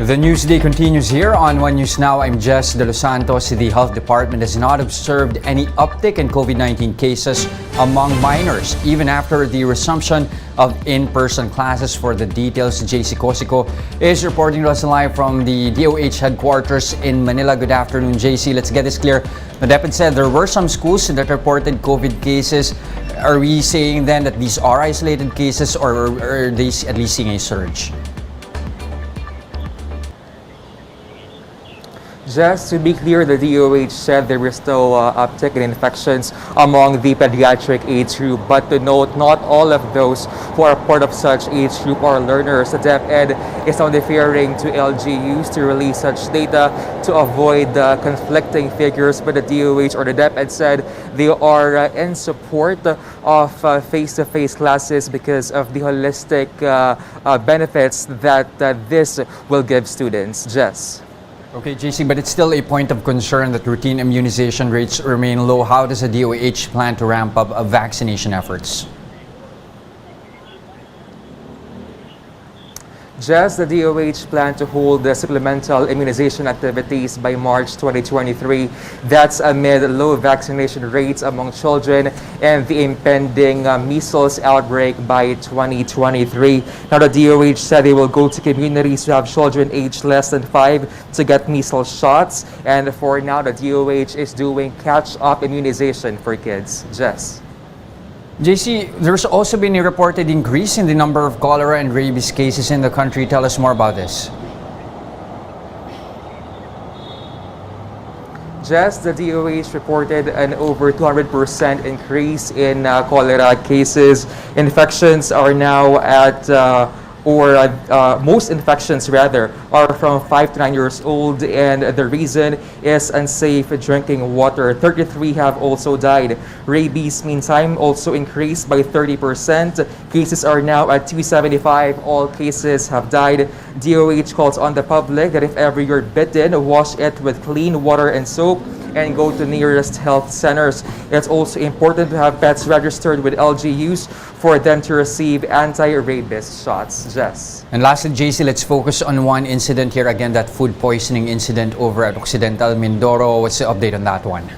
The news day continues here on One News Now. I'm Jess De Los Santos. The health department has not observed any uptick in COVID-19 cases among minors, even after the resumption of in-person classes. For the details, JC Cosico is reporting to us live from the DOH headquarters in Manila. Good afternoon, JC. Let's get this clear. The DepEd said there were some schools that reported COVID cases. Are we saying then that these are isolated cases, or are they at least seeing a surge? Just to be clear, the DOH said there is still uptick in infections among the pediatric age group, but to note, not all of those who are part of such age group are learners. The DepEd is now deferring to LGUs to release such data to avoid conflicting figures, but the DOH or the DepEd said they are in support of face-to-face classes because of the holistic benefits that this will give students. Jess. Okay, JC, but it's still a point of concern that routine immunization rates remain low. How does the DOH plan to ramp up vaccination efforts? Just the DOH plan to hold the supplemental immunization activities by March 2023. That's amid low vaccination rates among children and the impending measles outbreak by 2023. Now, the DOH said they will go to communities to have children aged less than 5 to get measles shots. And for now, the DOH is doing catch-up immunization for kids. Jess. JC, there's also been a reported increase in the number of cholera and rabies cases in the country. Tell us more about this. Just the DOH reported an over 200% increase in cholera cases. Infections are now at most infections rather are from 5 to 9 years old, and the reason is unsafe drinking water. 33 have also died. Rabies, meantime, also increased by 30%. Cases are now at 275. All cases have died. DOH calls on the public that if ever you're bitten, wash it with clean water and soap and go to nearest health centers. It's also important to have pets registered with LGUs for them to receive anti-rabies shots. Jess. And lastly, JC, let's focus on one incident here again, that food poisoning incident over at Occidental Mindoro. What's the update on that one?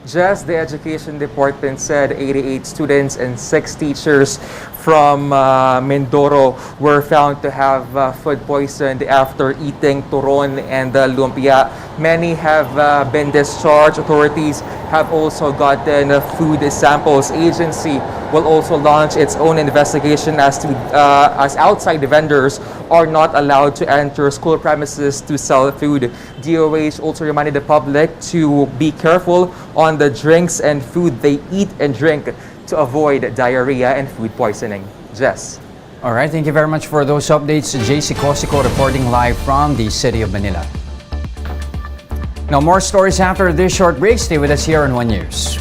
Just the education department said 88 students and 6 teachers from Mindoro were found to have food poisoned after eating turon and lumpia. Many have been discharged. Authorities have also gotten food samples. Agency will also launch its own investigation as outside vendors are not allowed to enter school premises to sell food. DOH also reminded the public to be careful on the drinks and food they eat and drink to avoid diarrhea and food poisoning. Jess. All right, thank you very much for those updates. JC Cosico reporting live from the city of Manila. Now, more stories after this short break. Stay with us here on One News.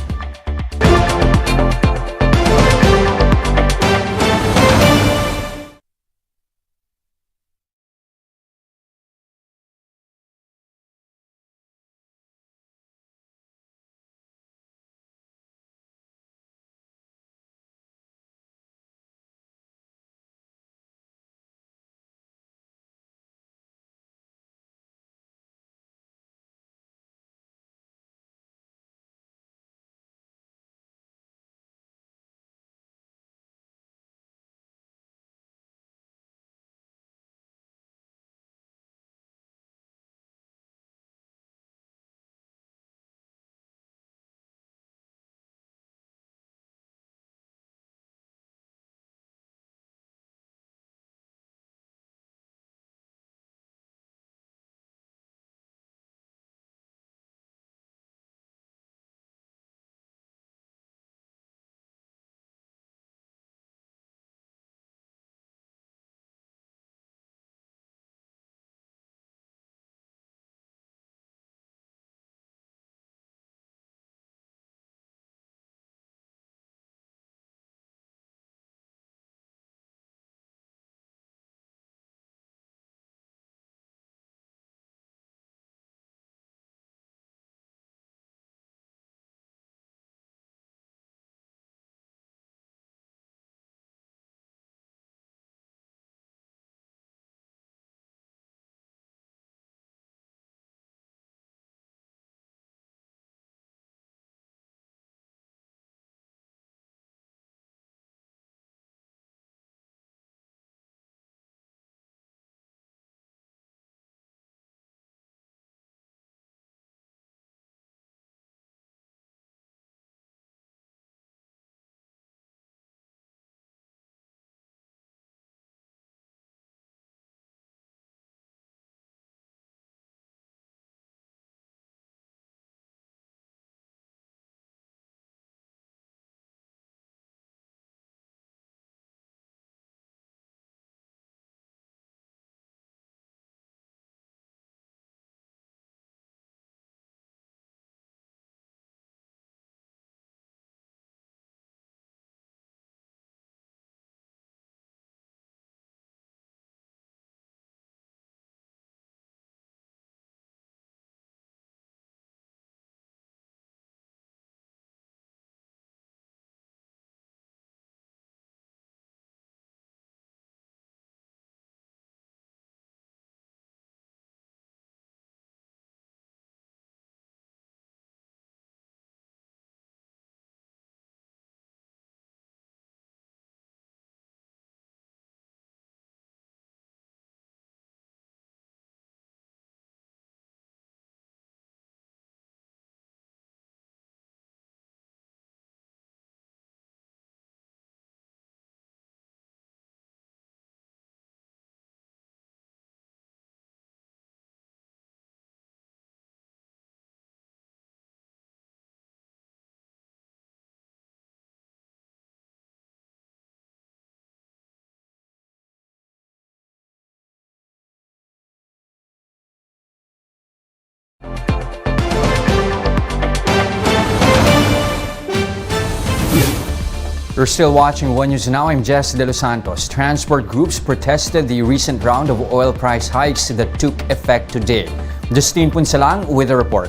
You're still watching One News Now. I'm Jess De Los Santos. Transport groups protested the recent round of oil price hikes that took effect today. Justine Punsalang with a report.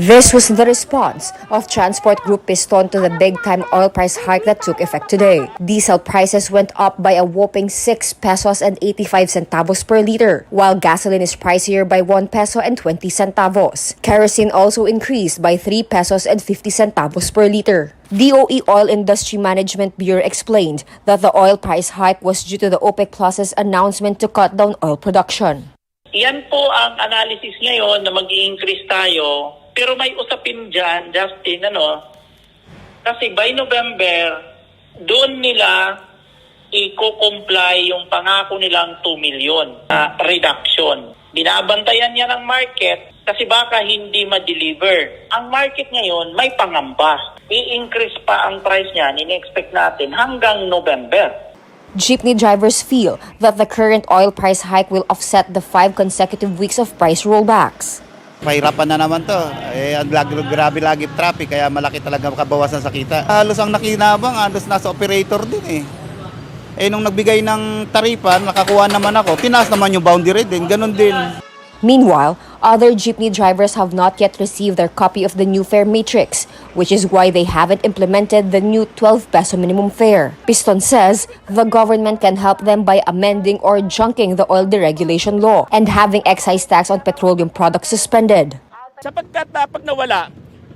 This was the response of Transport Group Piston to the big-time oil price hike that took effect today. Diesel prices went up by a whopping 6 pesos and 85 centavos per liter, while gasoline is pricier by 1 peso and 20 centavos. Kerosene also increased by 3 pesos and 50 centavos per liter. DOE Oil Industry Management Bureau explained that the oil price hike was due to the OPEC Plus's announcement to cut down oil production. Yan po ang analysis ngayon na mag-i-increase tayo. Pero may usapin dyan, Justin, kasi by November, doon nila i-comply yung pangako nilang 2 million reduction. Binabantayan niya ng market kasi baka hindi ma-deliver. Ang market ngayon may pangamba. I-increase pa ang price niyan, in-expect natin hanggang November. Jeepney drivers feel that the current oil price hike will offset the 5 consecutive weeks of price rollbacks. Pahirapan na naman to. Grabe lagi traffic, kaya malaki talaga kabawasan sa kita. Halos ang nakinabang, halos nasa operator din eh. Nung nagbigay ng taripa, nakakuha naman ako, tinaas naman yung boundary din, ganun din. Meanwhile, other jeepney drivers have not yet received their copy of the new fare matrix, which is why they haven't implemented the new 12 peso minimum fare. Piston says the government can help them by amending or junking the oil deregulation law and having excise tax on petroleum products suspended. Sapagkat pag nawala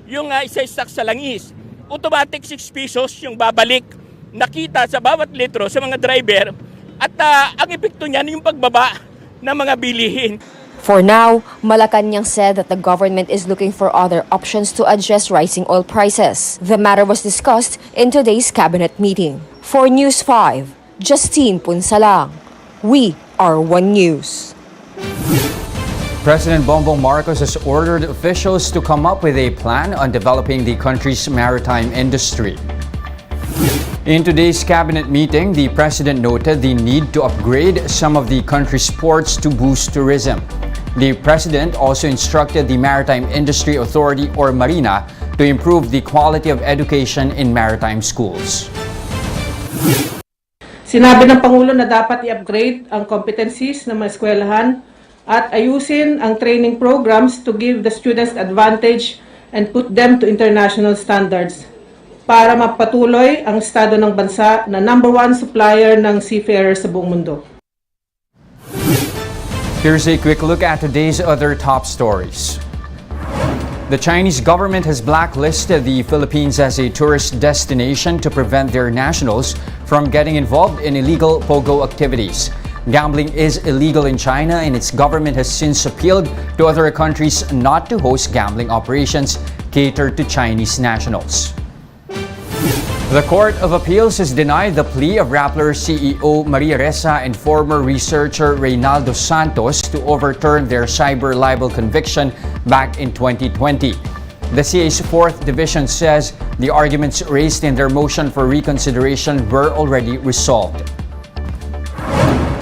yung excise tax sa langis, automatic 6 pesos yung babalik nakita sa bawat litro sa mga driver at ang epekto niyan yung pagbaba ng mga bilihin. For now, Malacanang said that the government is looking for other options to address rising oil prices. The matter was discussed in today's cabinet meeting. For News 5, Justine Punsalang. We are One News. President Bongbong Marcos has ordered officials to come up with a plan on developing the country's maritime industry. In today's cabinet meeting, the president noted the need to upgrade some of the country's ports to boost tourism. The president also instructed the Maritime Industry Authority or Marina to improve the quality of education in maritime schools. Sinabi ng Pangulo na dapat i-upgrade ang competencies ng mga eskwelahan at ayusin ang training programs to give the students advantage and put them to international standards para mapatuloy ang estado ng bansa na #1 supplier ng seafarers sa buong mundo. Here's a quick look at today's other top stories. The Chinese government has blacklisted the Philippines as a tourist destination to prevent their nationals from getting involved in illegal pogo activities. Gambling is illegal in China, and its government has since appealed to other countries not to host gambling operations catered to Chinese nationals. The Court of Appeals has denied the plea of Rappler CEO Maria Ressa and former researcher Reynaldo Santos to overturn their cyber libel conviction back in 2020. The CA's 4th Division says the arguments raised in their motion for reconsideration were already resolved.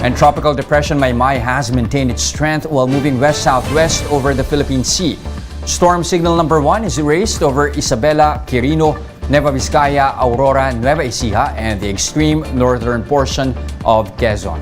And Tropical Depression Maymay has maintained its strength while moving west-southwest over the Philippine Sea. Storm signal number 1 is raised over Isabela, Quirino, Nueva Vizcaya, Aurora, Nueva Ecija, and the extreme northern portion of Quezon.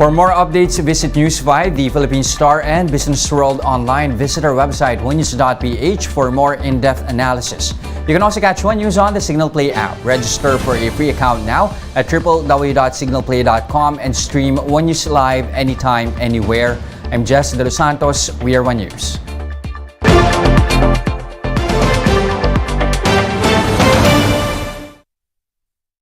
For more updates, visit News 5, the Philippine Star, and Business World online. Visit our website, onenews.ph, for more in-depth analysis. You can also catch One News on the Signal Play app. Register for a free account now at www.signalplay.com and stream One News live anytime, anywhere. I'm Jess De Los Santos. We are One News.